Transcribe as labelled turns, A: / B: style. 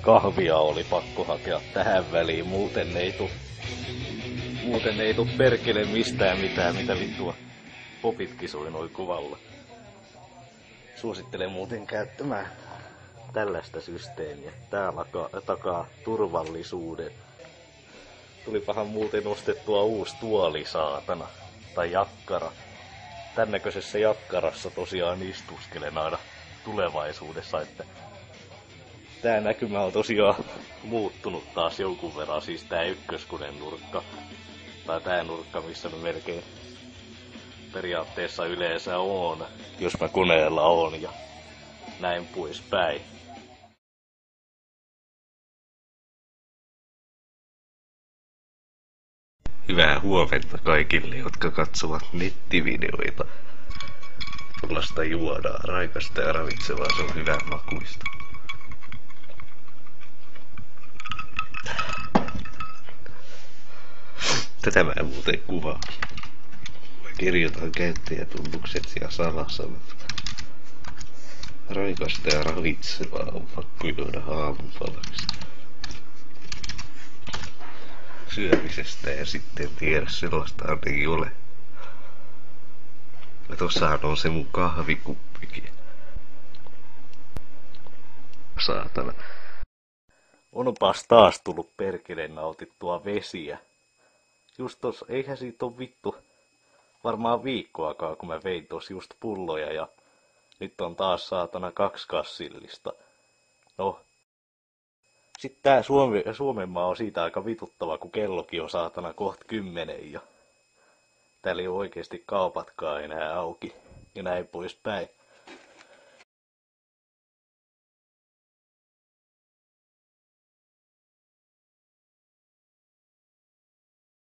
A: kahvia oli pakko hakea tähän väliin, muuten ei tuu perkele mistään mitään, mitä vittua popitkin soi noin kovalla. Suosittelen muuten käyttämään tällaista systeemiä. Tää takaa turvallisuuden. Tulipahan muuten ostettua uusi tuoli, saatana. Tai jakkara. Tän näköisessä jakkarassa tosiaan istuskelen aina tulevaisuudessa, että tää näkymä on tosiaan muuttunut taas jonkun verran. Siis tää ykköskunen nurkka. Tai tää nurkka, missä mä melkein periaatteessa yleensä on, jos mä koneella on ja näin poispäin. Hyvää huomenta kaikille, jotka katsovat nettivideoita. Tuollaista juodaan, raikasta ja ravitsevaa, se on hyvän makuista. Tätä mä muuten kuvaan. Mä kirjoitan käyttäjätunnukset ja salasanat. Raikasta ja ravitsevaa on pakko juoda aamupalaksi. Syömisestä ja sitten tiedä, sellaista ei ole. Ja tossahan on se mun kahvikuppikin. Saatana. Onpas taas tullut perkeleen nautittua vesiä. Just tos, eihän siitä oo vittu varmaan viikkoakaan, kun mä vein tos just pulloja ja nyt on taas saatana 2 kassillista. No. Sitten tää Suomenmaa on siitä aika vituttava, kun kellokin on saatana kohta 10 ja täällä ei oo oikeesti kaupatkaan enää auki ja näin poispäin.